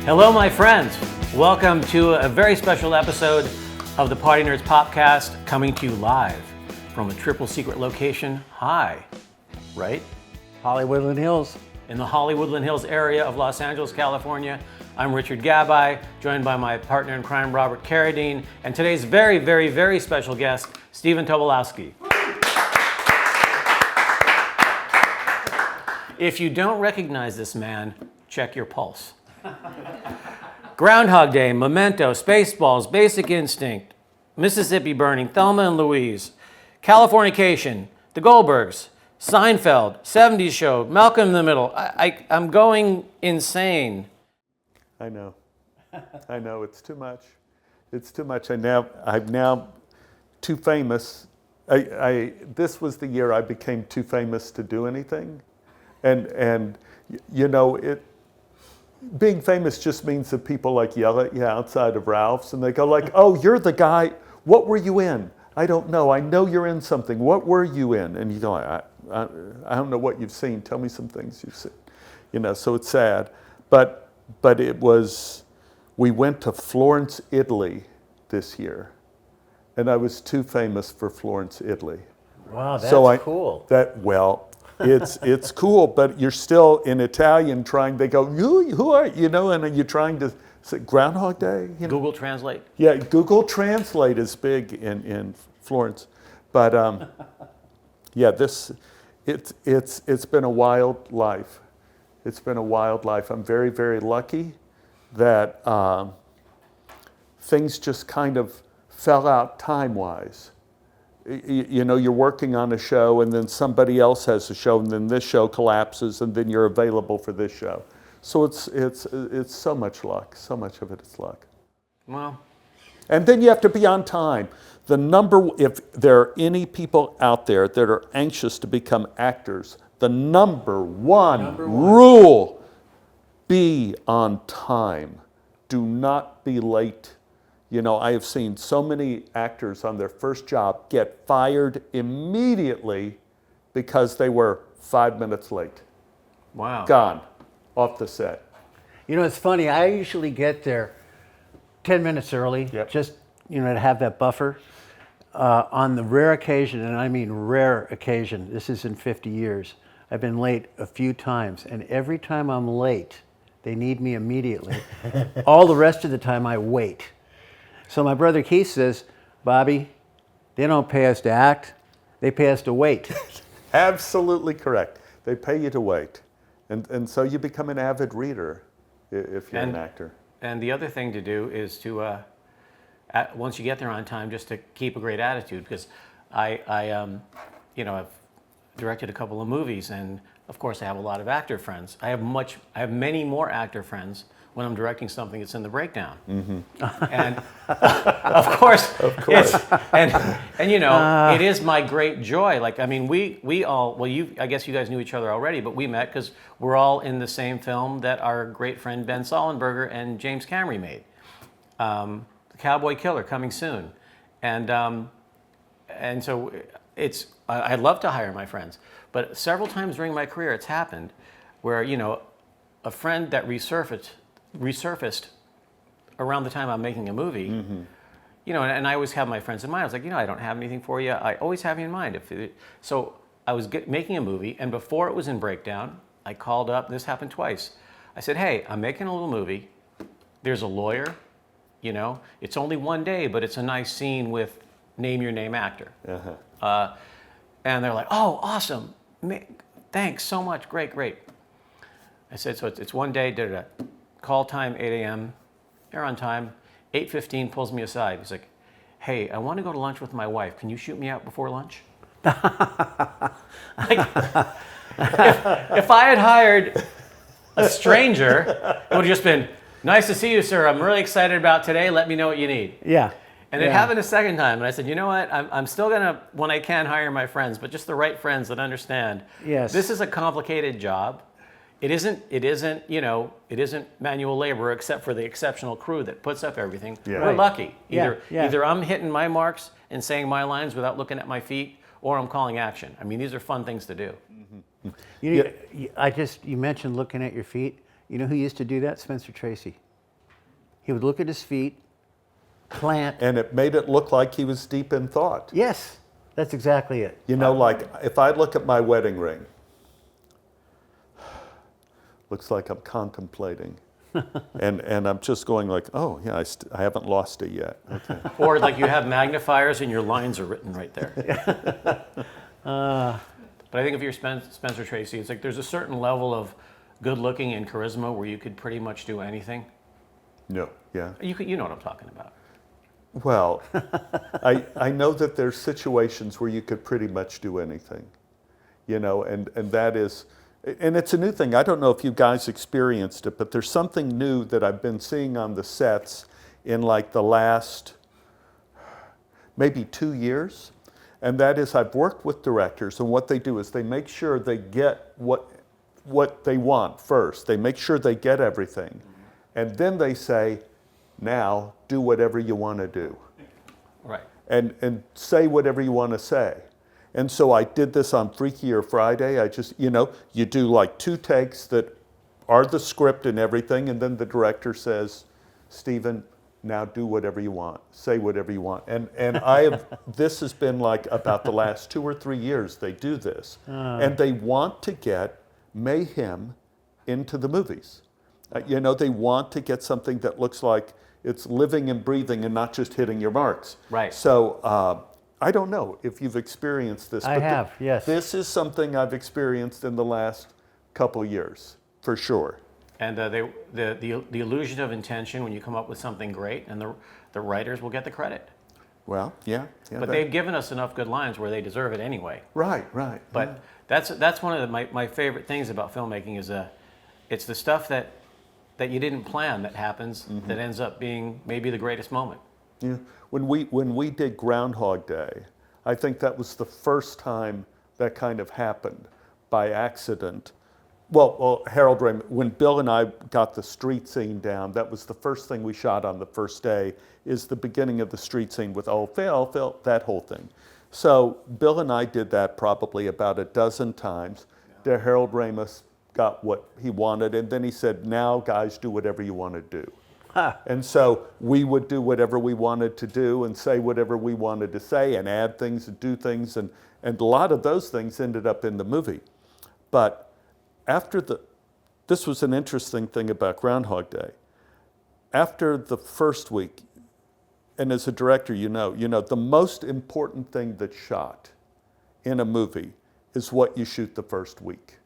Hello, my friends. Welcome to a very special episode of the Party Nerds Popcast, coming to you live from a triple secret location. Hi, right? Hollywoodland Hills. In the Hollywoodland Hills area of Los Angeles, California. I'm Richard Gabai, joined by my partner in crime, Robert Carradine, and today's very, very, very special guest, Stephen Tobolowsky. If you don't recognize this man, check your pulse. Groundhog Day, Memento, Spaceballs, Basic Instinct, Mississippi Burning, Thelma and Louise, Californication, The Goldbergs, Seinfeld, 70s Show, Malcolm in the Middle. I'm going insane. I know, it's too much. It's too much. I'm now too famous. This was the year I became too famous to do anything. And you know, being famous just means that people like yell at you outside of Ralph's and they go like, oh, you're the guy, what were you in? I don't know, I know you're in something, what were you in? And you go, I don't know what you've seen, tell me some things you've seen. You know, so it's sad. But it was, we went to Florence, Italy this year, and I was too famous for Florence, Italy. Wow, that's cool. It's cool, but you're still in Italian trying, they go, who are you know, and you're trying to say Groundhog Day? You know? Google Translate. Yeah, Google Translate is big in Florence. But yeah, it's been a wild life. It's been a wild life. I'm very, very lucky that things just kind of fell out time-wise. You know, you're working on a show and then somebody else has a show and then this show collapses and then you're available for this show. So it's so much luck. So much of it is luck. Well. And then you have to be on time. If there are any people out there that are anxious to become actors, the number one rule, be on time. Do not be late. You know, I have seen so many actors on their first job get fired immediately because they were 5 minutes late. Wow. Gone, off the set. You know, it's funny, I usually get there 10 minutes early, just, you know, to have that buffer. On the rare occasion, and I mean rare occasion, this is in 50 years, I've been late a few times, and every time I'm late, they need me immediately. All the rest of the time I wait. So my brother Keith says, Bobby, they don't pay us to act, they pay us to wait. Absolutely correct. They pay you to wait. And so you become an avid reader if you're an actor. And the other thing to do is to, once you get there on time, just to keep a great attitude, because I've directed a couple of movies, and of course I have a lot of actor friends. I have many more actor friends when I'm directing something that's in the breakdown. Mm-hmm. And of course. And you know, it is my great joy. Like, I mean, we all, well, I guess you guys knew each other already, but we met because we're all in the same film that our great friend Ben Sollenberger and James Camry made. The Cowboy Killer, coming soon. And so I love to hire my friends, but several times during my career it's happened where, you know, a friend that resurfaced around the time I'm making a movie, mm-hmm. you know, and I always have my friends in mind. I was like, you know, I don't have anything for you. I always have you in mind. So I was making a movie, and before it was in breakdown, I called up, this happened twice. I said, hey, I'm making a little movie. There's a lawyer, you know, it's only one day, but it's a nice scene with name your name actor. Uh-huh. And they're like, oh, awesome. Thanks so much. Great. I said, so it's one day, call time 8 a.m., you're on time. 8:15 pulls me aside. He's like, hey, I want to go to lunch with my wife. Can you shoot me out before lunch? Like, if I had hired a stranger, it would have just been, nice to see you, sir. I'm really excited about today. Let me know what you need. Yeah. And it happened a second time. And I said, you know what? I'm still going to, when I can, hire my friends, but just the right friends that understand. Yes. This is a complicated job. It isn't manual labor except for the exceptional crew that puts up everything. Yeah. We're lucky. Either I'm hitting my marks and saying my lines without looking at my feet, or I'm calling action. I mean, these are fun things to do. Mm-hmm. You mentioned looking at your feet. You know who used to do that? Spencer Tracy. He would look at his feet, plant. And it made it look like he was deep in thought. Yes, that's exactly it. You know, like if I look at my wedding ring, looks like I'm contemplating. and I'm just going like, oh, yeah, I haven't lost it yet. Okay. Or like you have magnifiers and your lines are written right there. But I think if you're Spencer Tracy, it's like there's a certain level of good looking and charisma where you could pretty much do anything. No, yeah. You know what I'm talking about. Well, I know that there's situations where you could pretty much do anything, you know, and that is, and it's a new thing. I don't know if you guys experienced it, but there's something new that I've been seeing on the sets in like the last maybe 2 years. And that is I've worked with directors, and what they do is they make sure they get what they want first. They make sure they get everything. And then they say, now do whatever you want to do. Right. And say whatever you want to say. And so I did this on Freakier Friday. I just, you know, you do like 2 takes that are the script and everything, and then the director says, Stephen, now do whatever you want, say whatever you want. And this has been like about the last 2 or 3 years they do this. And they want to get mayhem into the movies. You know, they want to get something that looks like it's living and breathing and not just hitting your marks. Right. So I don't know if you've experienced this. I have, yes. This is something I've experienced in the last couple years, for sure. And the illusion of intention when you come up with something great, and the writers will get the credit. Well, yeah. But they've given us enough good lines where they deserve it anyway. Right. But that's one of my favorite things about filmmaking is it's the stuff that you didn't plan that happens that ends up being maybe the greatest moment. Yeah. When we did Groundhog Day, I think that was the first time that kind of happened by accident. Well, Harold Ramis, when Bill and I got the street scene down, that was the first thing we shot on the first day, is the beginning of the street scene with Phil, that whole thing. So Bill and I did that probably about a dozen times. Yeah. Harold Ramis got what he wanted, and then he said, now guys, do whatever you want to do. And so we would do whatever we wanted to do and say whatever we wanted to say and add things and do things, and a lot of those things ended up in the movie. But this was an interesting thing about Groundhog Day. After the first week, and as a director, you know, the most important thing that's shot in a movie is what you shoot the first week.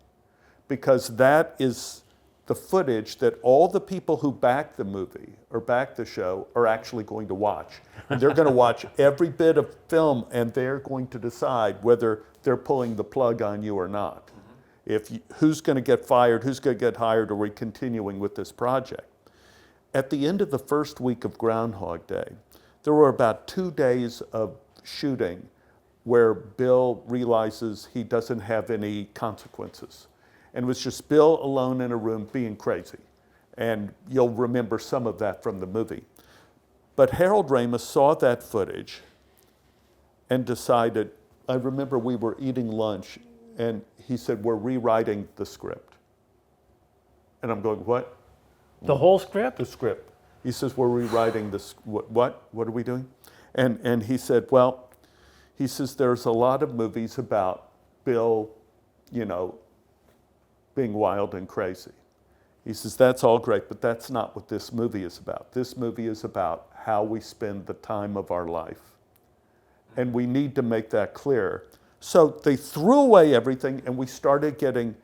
Because that is the footage that all the people who back the movie or back the show are actually going to watch. And they're going to watch every bit of film, and they're going to decide whether they're pulling the plug on you or not. Who's going to get fired, who's going to get hired, are we continuing with this project? At the end of the first week of Groundhog Day, there were about 2 days of shooting where Bill realizes he doesn't have any consequences. And it was just Bill alone in a room being crazy. And you'll remember some of that from the movie. But Harold Ramis saw that footage and decided, I remember we were eating lunch, and he said, we're rewriting the script. And I'm going, what? The whole script? The script. He says, we're rewriting this, what? What are we doing? And he said, well, he says, there's a lot of movies about Bill, you know, being wild and crazy. He says, that's all great, but that's not what this movie is about. This movie is about how we spend the time of our life. And we need to make that clear. So they threw away everything, and we started getting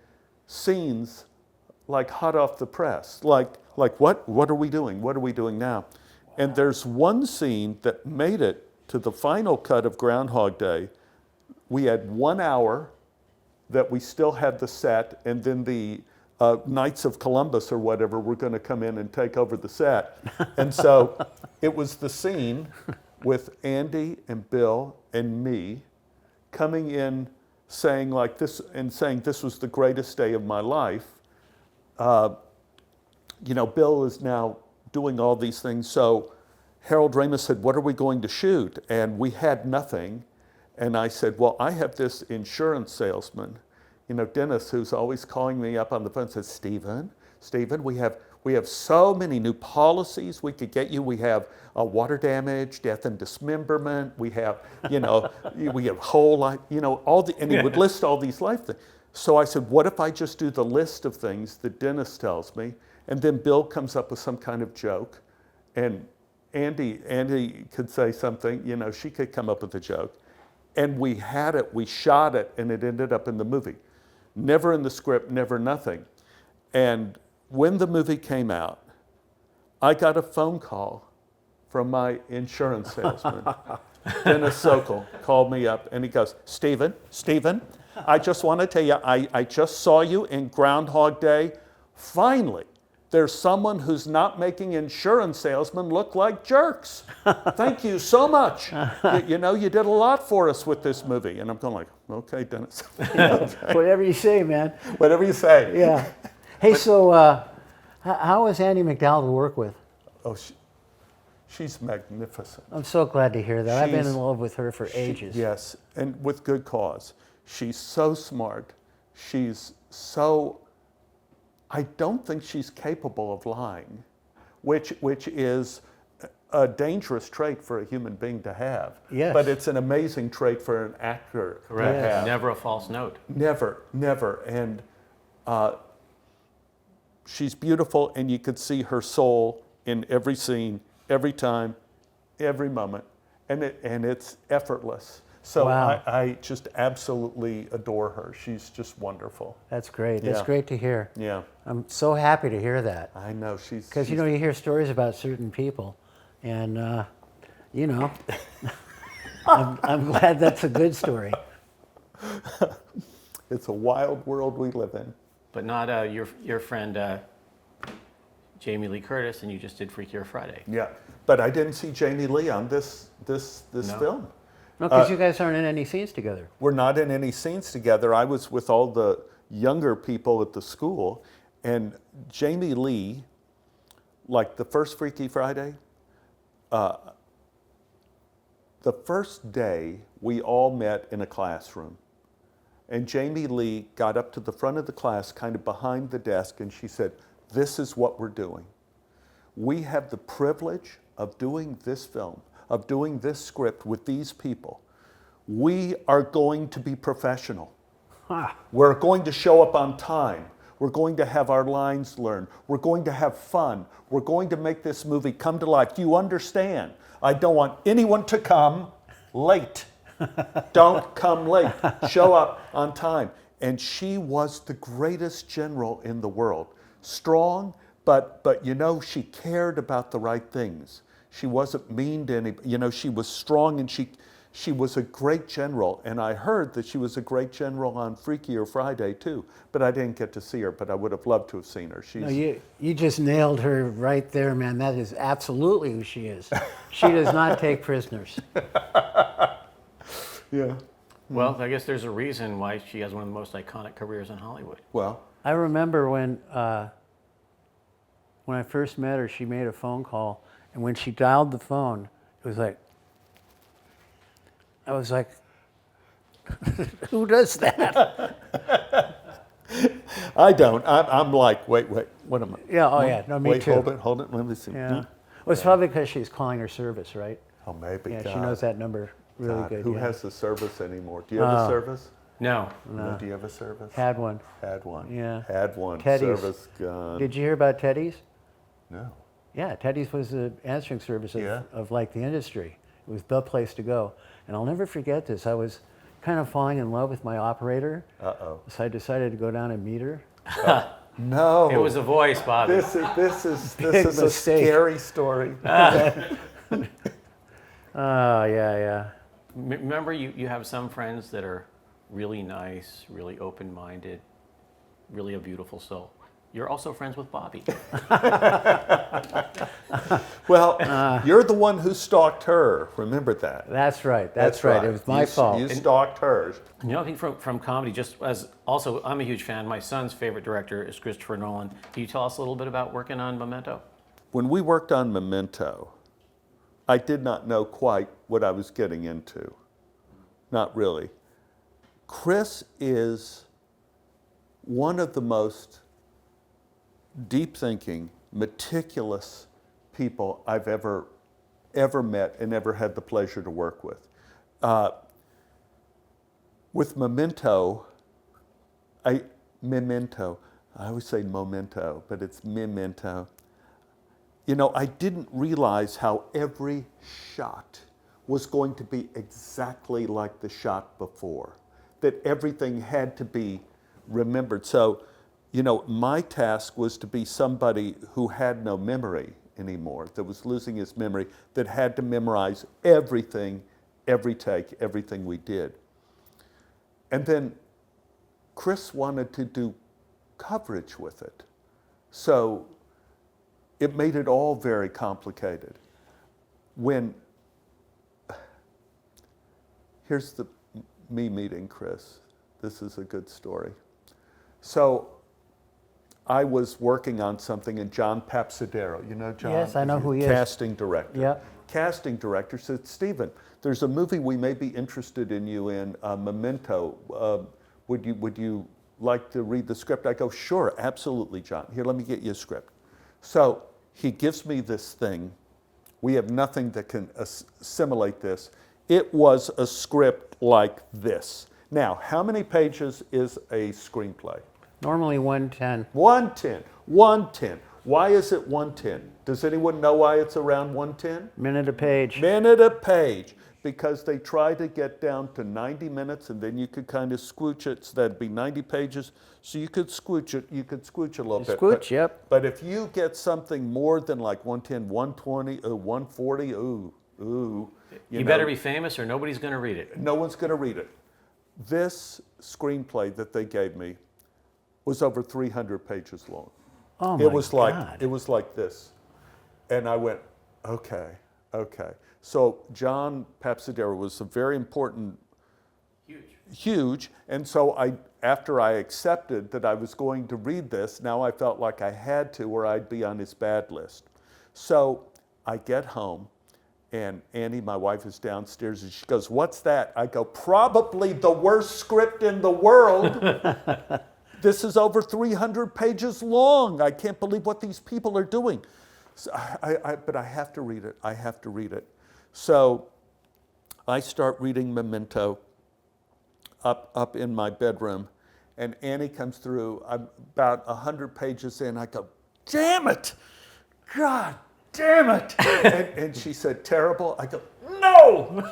scenes like hot off the press. Like what are we doing? What are we doing now? And there's one scene that made it to the final cut of Groundhog Day. We had 1 hour that we still had the set, and then the Knights of Columbus or whatever were going to come in and take over the set. And so it was the scene with Andy and Bill and me coming in saying like this, and saying this was the greatest day of my life. You know, Bill is now doing all these things. So Harold Ramis said, what are we going to shoot? And we had nothing. And I said, well, I have this insurance salesman, you know, Dennis, who's always calling me up on the phone, says, Stephen, we have We have so many new policies we could get you. We have water damage, death and dismemberment. We have, we have whole life, and he would list all these life things. So I said, what if I just do the list of things the dentist tells me, and then Bill comes up with some kind of joke, and Andy could say something, she could come up with a joke. And we had it, we shot it, and it ended up in the movie. Never in the script, never nothing. And when the movie came out, I got a phone call from my insurance salesman. Dennis Sokol called me up and he goes, Stephen, I just want to tell you, I just saw you in Groundhog Day. Finally, there's someone who's not making insurance salesmen look like jerks. Thank you so much. You did a lot for us with this movie. And I'm going like, okay, Dennis. Okay. Whatever you say, man. Whatever you say. Yeah. Hey, so how was Andy McDowell to work with? Oh, she's magnificent. I'm so glad to hear that. I've been in love with her for ages. Yes, and with good cause. She's so smart. She's so... I don't think she's capable of lying, which is a dangerous trait for a human being to have. Yes. But it's an amazing trait for an actor to have. Never a false note. Never. And she's beautiful, and you could see her soul in every scene, every time, every moment, and it's effortless. So wow. I just absolutely adore her. She's just wonderful. That's great. That's great to hear. Yeah. I'm so happy to hear that. I know. Because, you hear stories about certain people, and, I'm glad that's a good story. It's a wild world we live in. But not your friend Jamie Lee Curtis, and you just did Freakier Friday. Yeah. But I didn't see Jamie Lee on this film. No, because you guys aren't in any scenes together. We're not in any scenes together. I was with all the younger people at the school, and Jamie Lee, like the first Freaky Friday, the first day we all met in a classroom, and Jamie Lee got up to the front of the class, kind of behind the desk, and she said, "This is what we're doing. We have the privilege of doing this film, of doing this script with these people. We are going to be professional. We're going to show up on time. We're going to have our lines learned. We're going to have fun. We're going to make this movie come to life. Do you understand? I don't want anyone to come late. Don't come late. Show up on time." And she was the greatest general in the world. Strong, but she cared about the right things. She wasn't mean to anybody. She was strong, and she was a great general. And I heard that she was a great general on Freakier Friday too. But I didn't get to see her. But I would have loved to have seen her. No, you just nailed her right there, man. That is absolutely who she is. She does not take prisoners. Yeah. Well, I guess there's a reason why she has one of the most iconic careers in Hollywood. Well, I remember when I first met her, she made a phone call. And when she dialed the phone, it was like, I was like, who does that? I don't. I'm like, wait, what am I? Yeah, oh yeah, no, me wait, too. Hold it, let me see. Yeah. Well, it's probably because she's calling her service, right? Oh, maybe. Yeah, God. she knows that number really God, good. Who yeah. has the service anymore? Do you have a service? No. No. Do you have a service? Had one. Had one. Yeah. Had one. Teddy's. Service gone. Did you hear about Teddy's? No. Yeah, Teddy's was the answering service of like the industry. It was the place to go. And I'll never forget this. I was kind of falling in love with my operator. Uh-oh. So I decided to go down and meet her. No. It was a voice, Bobby. This is Big a mistake. scary story. Oh, yeah. Remember, you have some friends that are really nice, really open-minded, really a beautiful soul. You're also friends with Bobby. Well, you're the one who stalked her. Remember that. That's right. That's right. It was my fault. You stalked her. You know, I think from comedy, just as also, I'm a huge fan. My son's favorite director is Christopher Nolan. Can you tell us a little bit about working on Memento? When we worked on Memento, I did not know quite what I was getting into. Not really. Chris is one of the most deep-thinking, meticulous people I've ever met and ever had the pleasure to work with. With Memento, I always say Memento, but it's Memento. You know, I didn't realize how every shot was going to be exactly like the shot before, that everything had to be remembered. So, you know, my task was to be somebody who had no memory anymore, that was losing his memory, that had to memorize everything, every take, everything we did. And then Chris wanted to do coverage with it. So it made it all very complicated. Here's me meeting Chris. This is a good story. So I was working on something, and John Papsidero, you know John? Yes, I know who he is. Casting director. Yeah. Casting director said, Stephen, there's a movie we may be interested in you in, Memento. Would you like to read the script? I go, sure, absolutely, John. Here, let me get you a script. So he gives me this thing. We have nothing that can assimilate this. It was a script like this. Now, how many pages is a screenplay? Normally 110. 110. 110. Why is it 110? Does anyone know why it's around 110? Minute a page. Minute a page. Because they try to get down to 90 minutes, and then you could kind of squooch it, so that'd be 90 pages. So you could squooch it a little bit. Squooch, yep. But if you get something more than like 110, 120, 140, you better be famous or nobody's going to read it. No one's going to read it. This screenplay that they gave me was over 300 pages long. Oh my It was God. like this. And I went, okay. So John Papsidero was a very important, huge. And so after I accepted that I was going to read this, now I felt like I had to, or I'd be on his bad list. So I get home, and Annie, my wife, is downstairs, and she goes, what's that? I go, probably the worst script in the world. This is over 300 pages long. I can't believe what these people are doing. So but I have to read it. I have to read it. So I start reading Memento up in my bedroom, and Annie comes through. I'm about 100 pages in. I go, damn it! God damn it! and she said, terrible? I go, no!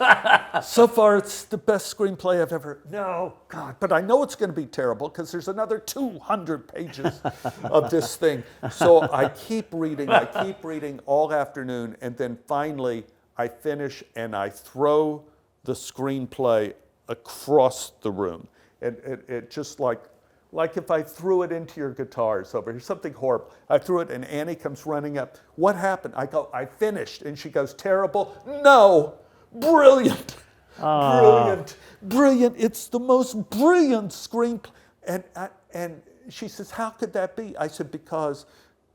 So far, it's the best screenplay I've ever, no, God. But I know it's going to be terrible because there's another 200 pages of this thing. So I keep reading all afternoon, and then finally I finish and I throw the screenplay across the room. And it just like if I threw it into your guitars over here, something horrible. I threw it and Annie comes running up. What happened? I go, I finished. And she goes, terrible? No, brilliant. Brilliant. It's the most brilliant screenplay. And she says, how could that be? I said, because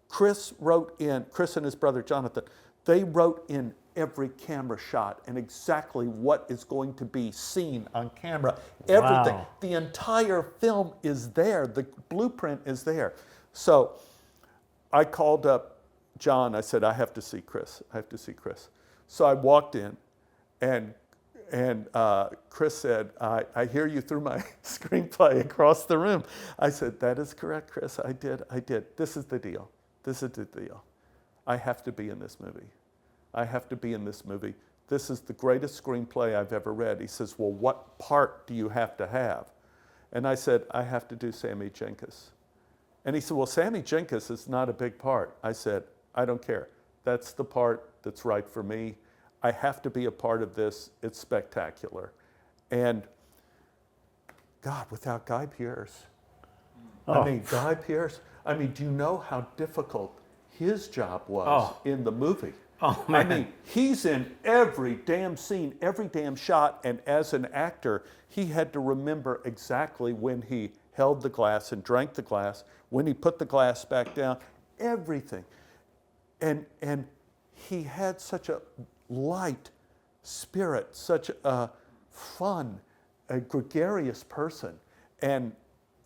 Chris and his brother Jonathan, they wrote in every camera shot and exactly what is going to be seen on camera. Everything. Wow. The entire film is there. The blueprint is there. So I called up John. I said, I have to see Chris. So I walked in, and Chris said, I hear you threw my screenplay across the room. I said, that is correct, Chris. I did. This is the deal. I have to be in this movie. This is the greatest screenplay I've ever read. He says, well, what part do you have to have? And I said, I have to do Sammy Jenkins. And he said, well, Sammy Jenkins is not a big part. I said, I don't care. That's the part that's right for me. I have to be a part of this. It's spectacular. And God, without Guy Pearce. Guy Pearce. Do you know how difficult his job was in the movie? Oh, man. He's in every damn scene, every damn shot, and as an actor, he had to remember exactly when he held the glass and drank the glass, when he put the glass back down, everything. And he had such a light spirit, such a fun, a gregarious person. And,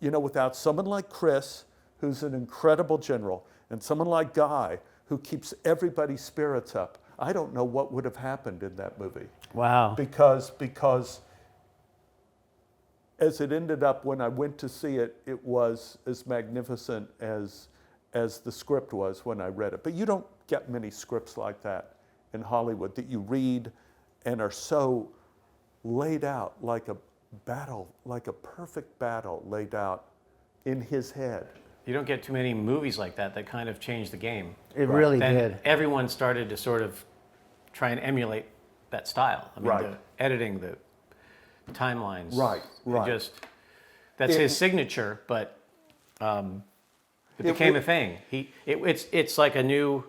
without someone like Chris, who's an incredible general, and someone like Guy, who keeps everybody's spirits up, I don't know what would have happened in that movie. Wow. Because as it ended up, when I went to see it, it was as magnificent as the script was when I read it. But you don't get many scripts like that in Hollywood that you read and are so laid out like a battle, like a perfect battle laid out in his head. You don't get too many movies like that kind of changed the game. It really Then did. everyone started to sort of try and emulate that style. I mean, Right. the editing, the timelines. Right, right. That's It- his signature, but it became a thing. It's like a new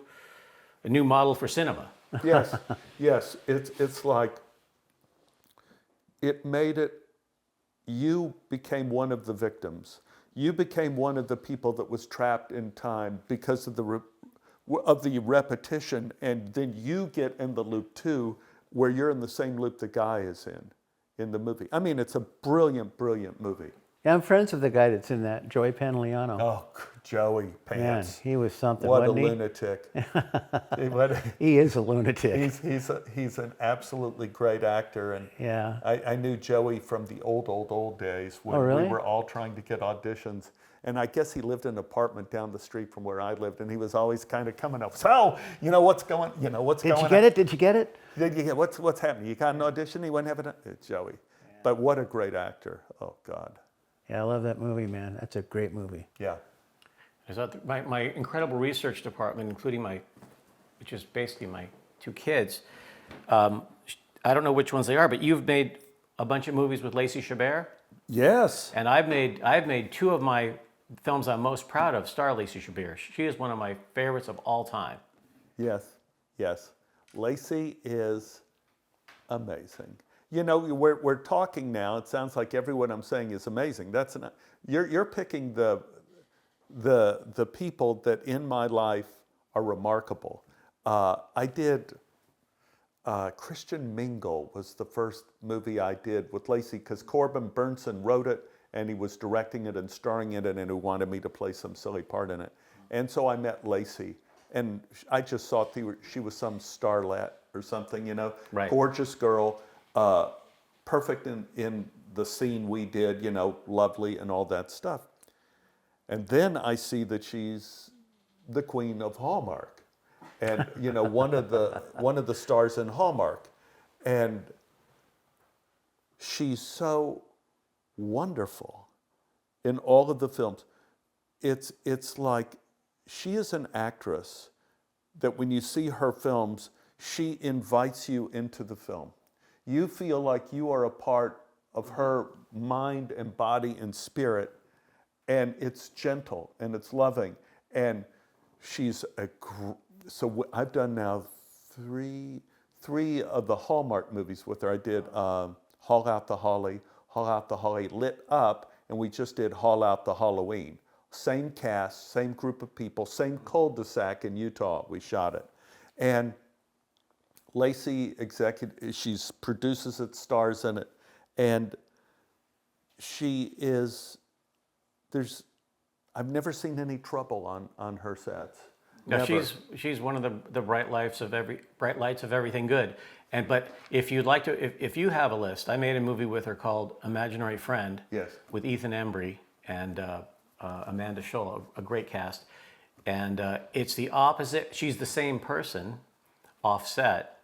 model for cinema. Yes, yes. It's like it made it. You became one of the victims. You became one of the people that was trapped in time because of the repetition, and then you get in the loop too, where you're in the same loop the guy is in the movie. I mean, it's a brilliant, brilliant movie. Yeah, I'm friends with the guy that's in that, Joey Pantoliano. Oh, Joey Man, Pants. he was something, What a wasn't he? lunatic. He is a lunatic. He's an absolutely great actor, and Yeah. I knew Joey from the old days when Oh, really? we were all trying to get auditions. And I guess he lived in an apartment down the street from where I lived, and he was always kind of coming up. So, what's going? What's Did going? you get it? Did you get it? Did you get what's happening? You got an audition? He wouldn't have it. It's Joey. But what a great actor! Oh God. Yeah, I love that movie, man. That's a great movie. Yeah. My incredible research department, including which is basically my two kids, I don't know which ones they are, but you've made a bunch of movies with Lacey Chabert, Yes. and I've made two of my films I'm most proud of star Lacey Chabert. She is one of my favorites of all time. Yes. Yes. Lacey is amazing. We're talking now. It sounds like everyone I'm saying is amazing. You're picking the people that in my life are remarkable. I did Christian Mingle was the first movie I did with Lacey because Corbin Burnson wrote it and he was directing it and starring in it and he wanted me to play some silly part in it. And so I met Lacey and I just thought she was some starlet or something, Right. Gorgeous girl. Perfect in the scene we did, lovely and all that stuff. And then I see that she's the queen of Hallmark, and one of the stars in Hallmark, and she's so wonderful in all of the films. It's like she is an actress that when you see her films, she invites you into the film. You feel like you are a part of her mind and body and spirit, and it's gentle and it's loving. And she's so I've done now three of the Hallmark movies with her. I did Haul Out the Holly Lit Up, and we just did Haul Out the Halloween. Same cast, same group of people, same cul-de-sac in Utah. We shot it, and Lacey she produces it, stars in it, and I've never seen any trouble on her sets. No, Never. she's one of the bright lights of everything good. But if you'd like to, if you have a list, I made a movie with her called Imaginary Friend. Yes. With Ethan Embry and Amanda Scholl, a great cast, and it's the opposite. She's the same person, offset.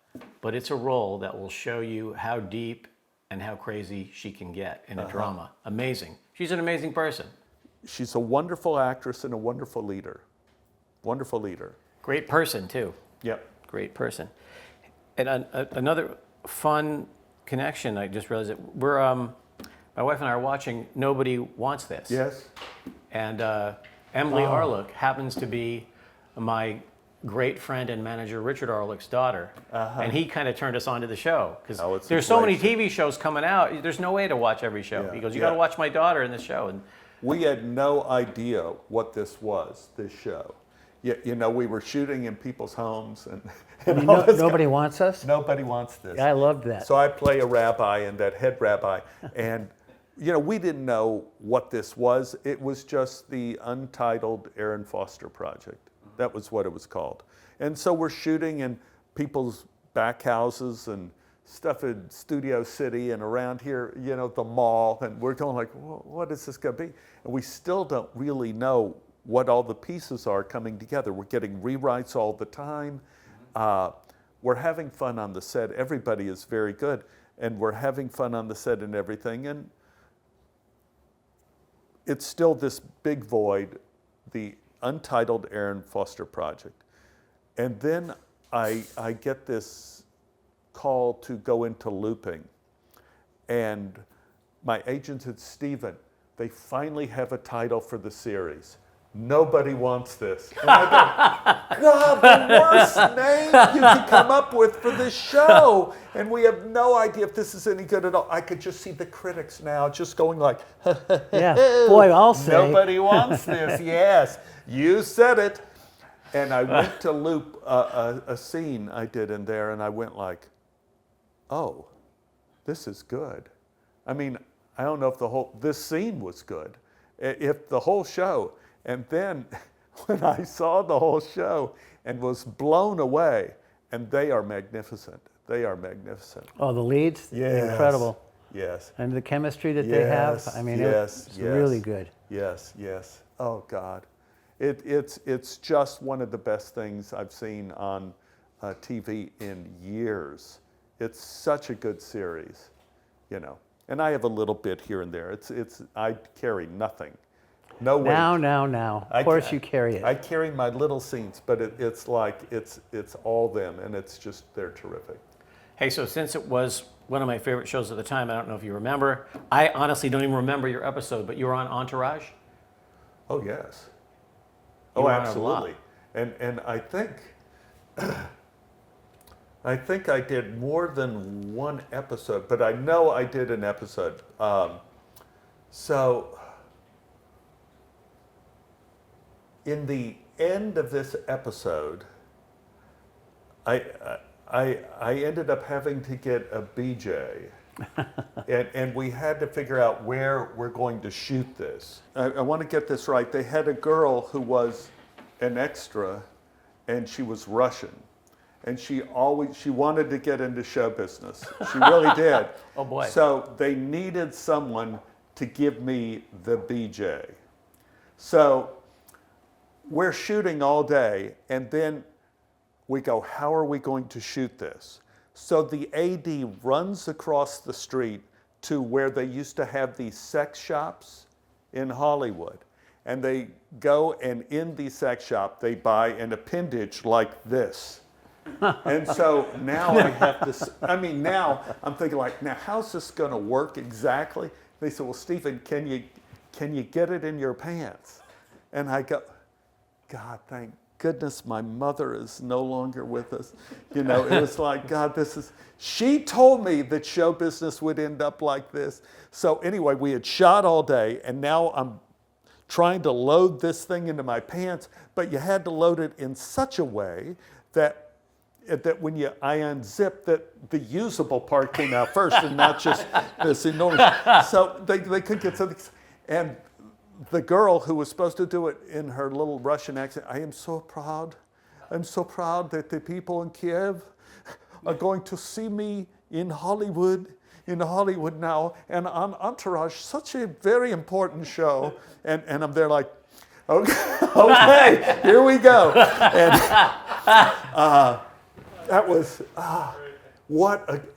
But it's a role that will show you how deep and how crazy she can get in a drama. Amazing. She's an amazing person. She's a wonderful actress and a wonderful leader. Wonderful leader. Great person, too. Yep. Great person. And another fun connection, I just realized that we're, my wife and I are watching Nobody Wants This. Yes. And Emily Arlick happens to be my great friend and manager Richard Arlick's daughter, and he kind of turned us on to the show because there's so many TV shows coming out. There's no way to watch every show. He goes, "You got to watch my daughter in this show." And we had no idea what this was. This show, we were shooting in people's homes, and Nobody wants us? Nobody wants this. I loved that. So I play a rabbi and that head rabbi, and we didn't know what this was. It was just the untitled Aaron Foster project. That was what it was called. And so we're shooting in people's back houses and stuff in Studio City and around here, the mall, and we're going like, what is this going to be? And we still don't really know what all the pieces are coming together. We're getting rewrites all the time. We're having fun on the set. Everybody is very good, and we're having fun on the set and everything. And it's still this big void, the untitled Aaron Foster project. And then I get this call to go into looping. And my agent said, Stephen, they finally have a title for the series. Nobody wants this. And I go, God, the worst name you could come up with for this show. And we have no idea if this is any good at all. I could just see the critics now just going like, yeah, boy, I'll say. Nobody wants this. Yes, you said it. And I went to loop a scene I did in there, and I went like, oh, this is good. I mean, I don't know if this scene was good, if the whole show. And then when I saw the whole show and was blown away, and they are magnificent. They are magnificent. Oh, the leads? Yes. Incredible. Yes. And the chemistry that they have? I mean, it's really good. Yes, yes. Oh, God. It's just one of the best things I've seen on TV in years. It's such a good series, And I have a little bit here and there. I carry nothing. No weight. Now. Of course you carry it. I carry my little scenes, but it's like, it's all them, and they're terrific. Hey, so since it was one of my favorite shows at the time, I don't know if you remember, I honestly don't even remember your episode, but you were on Entourage? Oh, yes. You Oh, were on it a lot. absolutely. And I think I did more than one episode, but I know I did an episode. So in the end of this episode, I ended up having to get a BJ, and we had to figure out where we're going to shoot this. I want to get this right. They had a girl who was an extra, and she was Russian, and she wanted to get into show business. She really did. Oh boy! So they needed someone to give me the BJ. So we're shooting all day, and then we go, how are we going to shoot this? So the AD runs across the street to where they used to have these sex shops in Hollywood. And they go, and in the sex shop, they buy an appendage like this. And so now I have this, now I'm thinking like, now how's this gonna work exactly? They said, well, Stephen, can you get it in your pants? And I go, God, thank goodness my mother is no longer with us. It was like, God, she told me that show business would end up like this. So anyway, we had shot all day, and now I'm trying to load this thing into my pants, but you had to load it in such a way that when I unzipped, that the usable part came out first and not just this enormous. So they could get something. And the girl who was supposed to do it in her little Russian accent, I am so proud. I'm so proud that the people in Kiev are going to see me in Hollywood now, and on Entourage, such a very important show. And I'm there like, okay, here we go. And that was,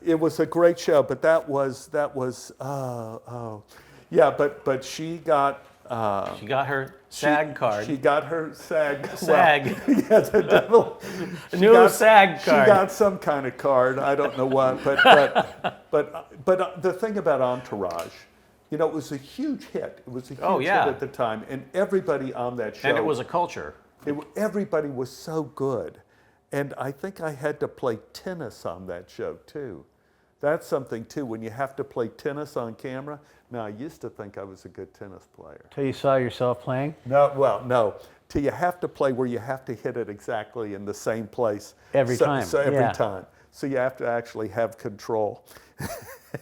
it was a great show, but yeah, but she got her SAG card. She got her SAG. SAG. Well, yeah, the devil. SAG card. She got some kind of card. I don't know what, but the thing about Entourage, it was a huge hit. It was a huge hit at the time, and everybody on that show. And it was a culture. Everybody was so good, and I think I had to play tennis on that show too. That's something too, when you have to play tennis on camera. Now, I used to think I was a good tennis player. Till you saw yourself playing? No. Till you have to play where you have to hit it exactly in the same place. Every time. So every time. So you have to actually have control.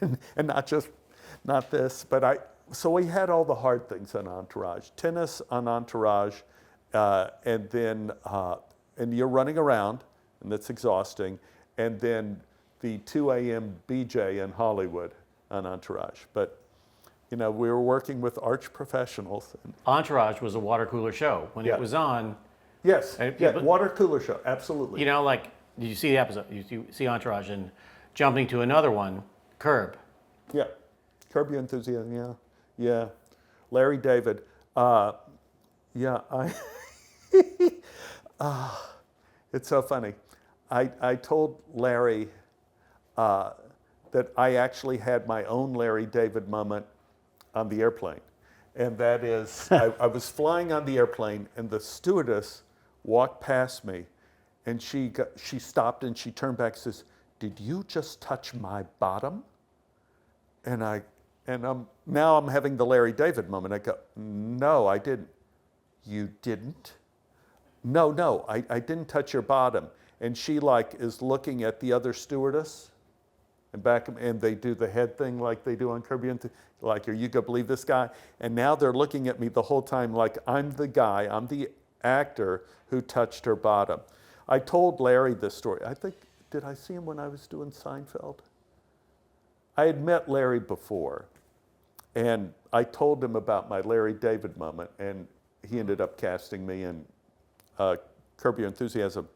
and not this, but so we had all the hard things on Entourage. Tennis on Entourage, and then and you're running around, and that's exhausting. And then the 2 a.m. BJ in Hollywood on Entourage. But we were working with arch professionals. Entourage was a water cooler show. When it was on, Yes, but- water cooler show, absolutely. like, did you see the episode? You see Entourage and jumping to another one, Curb. Yeah, Curb Your Enthusiasm. Yeah. Larry David. It's so funny. I told Larry that I actually had my own Larry David moment on the airplane. And that is, I was flying on the airplane, and the stewardess walked past me, and she stopped and she turned back and says, "Did you just touch my bottom?" And now I'm having the Larry David moment. I go, "No, I didn't." "You didn't?" No, I didn't touch your bottom. And she is looking at the other stewardess, and they do the head thing like they do on Curb Your Enthusiasm. Like, are you gonna believe this guy? And now they're looking at me the whole time like I'm the guy, I'm the actor who touched her bottom. I told Larry this story. Did I see him when I was doing Seinfeld? I had met Larry before, and I told him about my Larry David moment, and he ended up casting me in Curb Your Enthusiasm.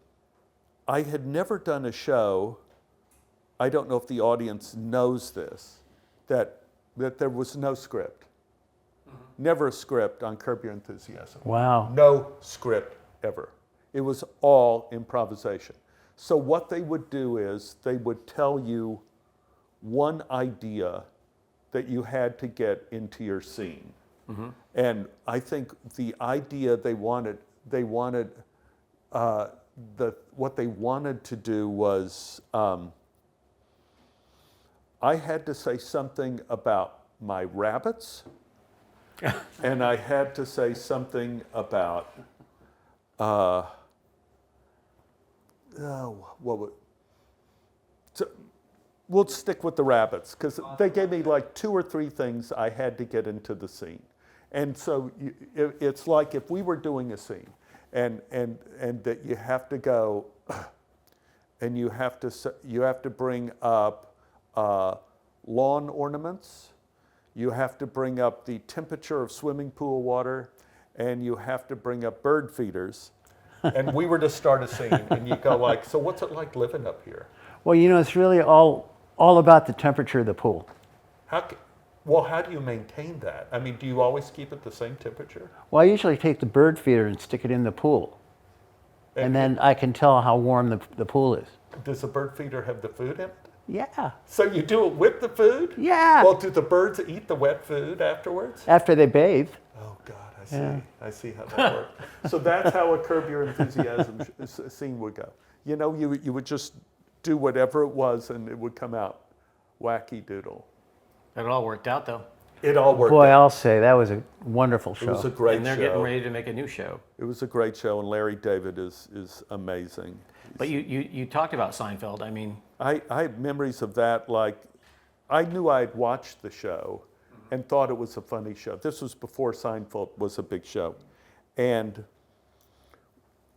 I had never done a show, I don't know if the audience knows this, that there was no script. Never a script on Curb Your Enthusiasm. Wow. No script ever. It was all improvisation. So what they would do is they would tell you one idea that you had to get into your scene. And I think the idea what they wanted to do was, I had to say something about my rabbits, and I had to say something about, we'll stick with the rabbits, because they gave me 2 or 3 things I had to get into the scene. And so it's like if we were doing a scene, and that you have to go, and you have to bring up lawn ornaments, you have to bring up the temperature of swimming pool water, and you have to bring up bird feeders. And we were to start a scene, and you go so what's it like living up here? Well, it's really all about the temperature of the pool. How do you maintain that? I mean, do you always keep it the same temperature? Well, I usually take the bird feeder and stick it in the pool. And then I can tell how warm the pool is. Does the bird feeder have the food in it? Yeah. So you do it with the food? Yeah. Well, do the birds eat the wet food afterwards? After they bathe. Oh, God, I see. Yeah. I see how that works. So that's how a Curb Your Enthusiasm scene would go. You would just do whatever it was, and it would come out wacky doodle. It all worked out, though. It all worked Boy, out. I'll say, that was a wonderful show. It was a great And they're show. getting ready to make a new show. It was a great show, and Larry David is amazing. But you talked about Seinfeld. I mean, I have memories of that. I knew I'd watched the show and thought it was a funny show. This was before Seinfeld was a big show. And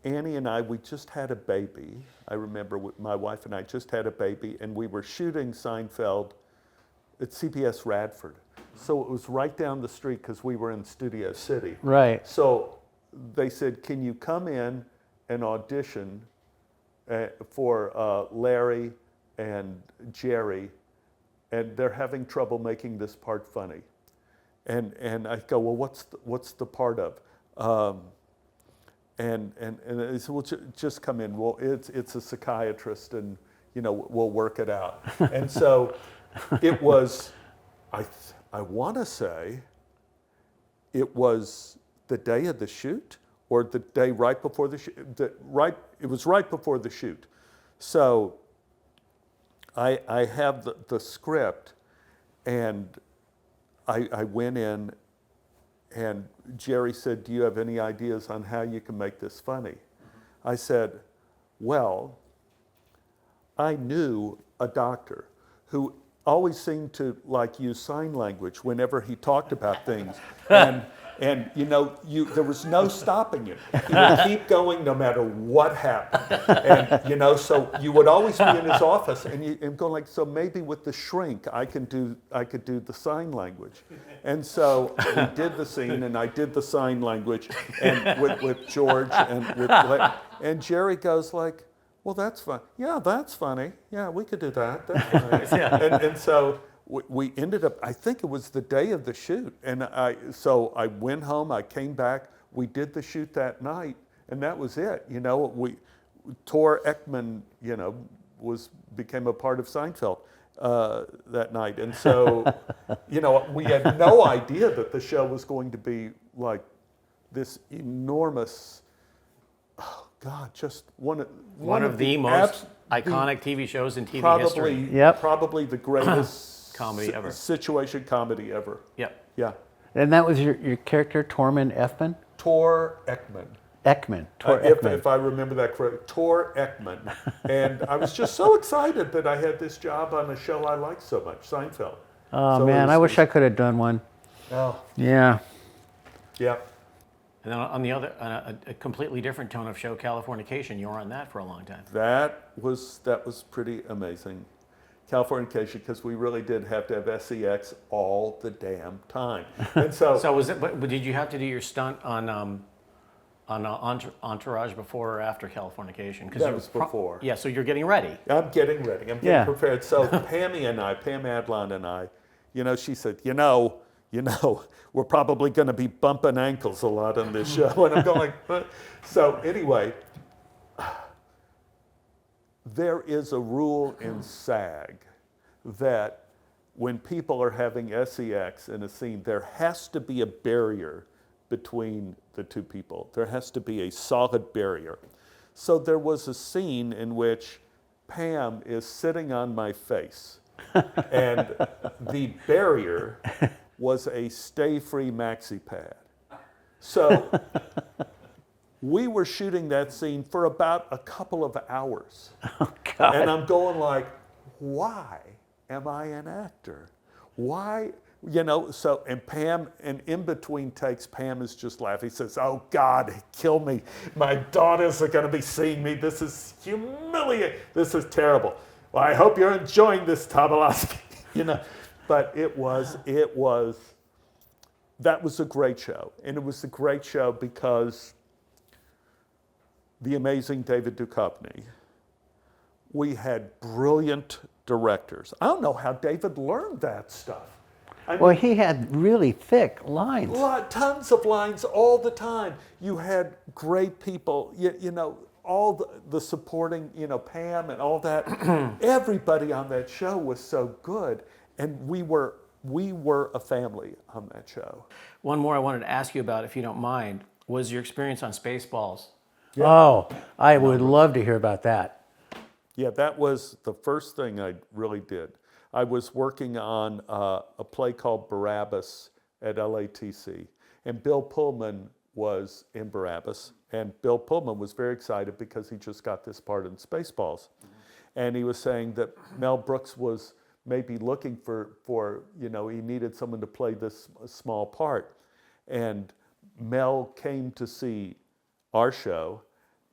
Annie and I, we just had a baby. I remember my wife and I just had a baby, and we were shooting Seinfeld at CBS Radford. So it was right down the street because we were in Studio City. Right. So they said, "Can you come in and audition for Larry and Jerry, and they're having trouble making this part funny." And I go, "Well, what's the part of?" And they said, "Well, just come in. Well, it's a psychiatrist, and we'll work it out." And so it was, I want to say, it was the day of the shoot, or the day right before the shoot. It was right before the shoot. So I have the script, and I went in, and Jerry said, "Do you have any ideas on how you can make this funny?" I said, "Well, I knew a doctor who always seemed to use sign language whenever he talked about things." And there was no stopping him. He would keep going no matter what happened. And so you would always be in his office, and going like, so maybe with the shrink, I could do the sign language. And so we did the scene, and I did the sign language, and with George and Jerry goes like, well, that's fun. Yeah, that's funny. Yeah, we could do that. That's funny. And so we ended up, I think it was the day of the shoot. And so I went home, I came back, we did the shoot that night, and that was it. Tor Ekman, became a part of Seinfeld that night. And so, we had no idea that the show was going to be like this enormous, oh God, just one of the most iconic TV shows in TV history. Probably the greatest comedy ever. Situation comedy ever. Yep. Yeah. And that was your character, Tormund Ekman? Tor Ekman. Tor Ekman. If I remember that correctly, Tor Ekman. And I was just so excited that I had this job on a show I liked so much, Seinfeld. Oh, so man, I wish I could have done one. Oh. Yeah. Yeah. And then on the other, a completely different tone of show, Californication, you were on that for a long time. That was pretty amazing. Californication, because we really did have to have sex all the damn time. And so, but did you have to do your stunt on Entourage before or after Californication? That was before. Yeah, so you're getting ready. I'm getting ready. I'm getting prepared. So Pam Adlon and I, she said, we're probably going to be bumping ankles a lot on this show. And I'm going like, but. So anyway, there is a rule in SAG that when people are having sex in a scene, there has to be a barrier between the two people. There has to be a solid barrier. So there was a scene in which Pam is sitting on my face, and the barrier was a stay-free maxi pad. So we were shooting that scene for about a couple of hours. Oh, God. And I'm going like, why am I an actor? Why? And Pam, and in between takes, Pam is just laughing. He says, oh God, kill me. My daughters are going to be seeing me. This is humiliating. This is terrible. Well, I hope you're enjoying this, Tobolowsky. But that was a great show. And it was a great show because the amazing David Duchovny, we had brilliant directors. I don't know how David learned that stuff. Well, he had really thick lines. Tons of lines all the time. You had great people, all the supporting, Pam and all that. Everybody on that show was so good. And we were a family on that show. One more I wanted to ask you about, if you don't mind, was your experience on Spaceballs. Yeah. Oh, I would love to hear about that. Yeah, that was the first thing I really did. I was working on a play called Barabbas at LATC, and Bill Pullman was in Barabbas, and Bill Pullman was very excited because he just got this part in Spaceballs. And he was saying that Mel Brooks was maybe looking for he needed someone to play this small part. And Mel came to see our show,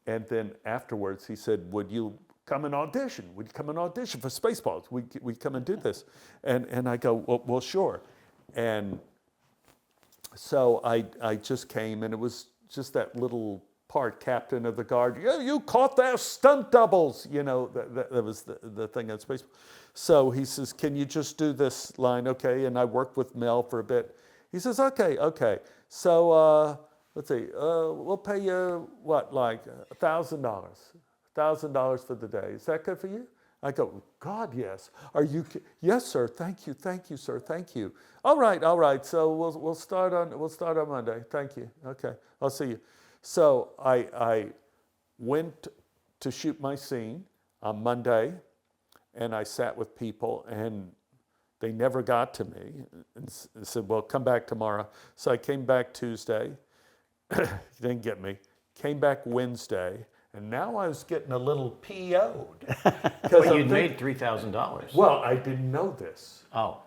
and then afterwards he said, would you come and audition? Would you come and audition for Spaceballs? We come and do this. And I go, well, sure. And so I just came, and it was just that little part, captain of the guard. Yeah, you caught their stunt doubles. That was the thing on Spaceballs. So he says, can you just do this line? Okay. And I worked with Mel for a bit. He says, okay. So let's see, we'll pay you what, like $1,000. $1,000 for the day. Is that good for you? I go, God, yes. Are you? Yes, sir. Thank you, sir. Thank you. All right. So we'll start on Monday. Thank you. Okay, I'll see you. So I went to shoot my scene on Monday, and I sat with people, and they never got to me, and said, well, come back tomorrow. So I came back Tuesday. Didn't get me. Came back Wednesday. And now I was getting a little PO'd. But you'd made $3,000. Well, I didn't know this. Oh.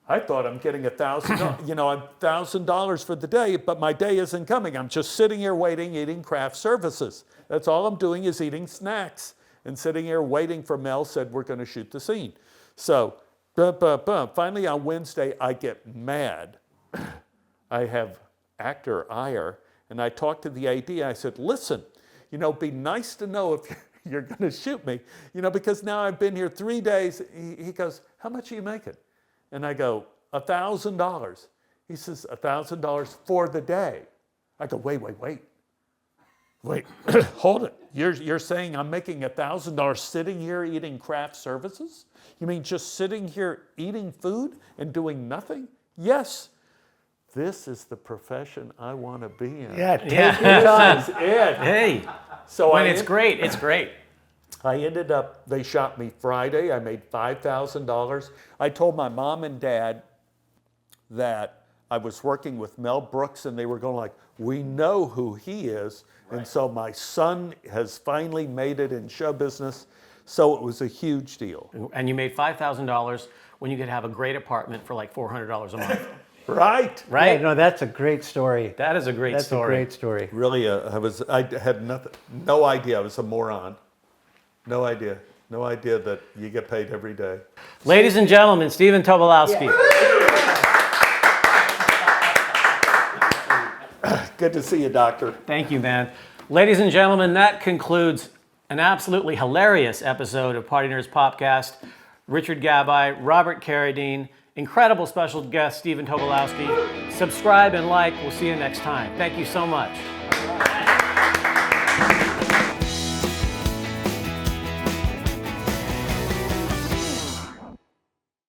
I thought I'm getting $1,000 for the day, but my day isn't coming. I'm just sitting here waiting, eating craft services. That's all I'm doing is eating snacks and sitting here waiting for Mel said we're going to shoot the scene. So, finally on Wednesday, I get mad. I have actor ire, and I talked to the AD. I said, listen, be nice to know if you're going to shoot me, because now I've been here 3 days. He goes, how much are you making? And I go, $1,000. He says, $1,000 for the day. I go, wait, hold it. You're saying I'm making $1,000 sitting here eating craft services? You mean just sitting here eating food and doing nothing? Yes. This is the profession I want to be in. Yeah, take your time. This is it. Hey, So when it's great, it's great. I ended up, they shot me Friday. I made $5,000. I told my mom and dad that I was working with Mel Brooks, and they were going like, we know who he is. Right. And so my son has finally made it in show business. So it was a huge deal. And you made $5,000 when you could have a great apartment for like $400 a month. Right. Right? Yeah, no, that's a great story. That is a great That's story. a great story. Really, I had no idea. I was a moron. No idea that you get paid every day. Ladies and gentlemen, Stephen Tobolowsky. Good to see you, Doctor. Thank you, man. Ladies and gentlemen, that concludes an absolutely hilarious episode of Party Nerds Popcast. Richard Gabai, Robert Carradine, incredible special guest Stephen Tobolowsky. Subscribe and like. We'll see you next time. Thank you so much.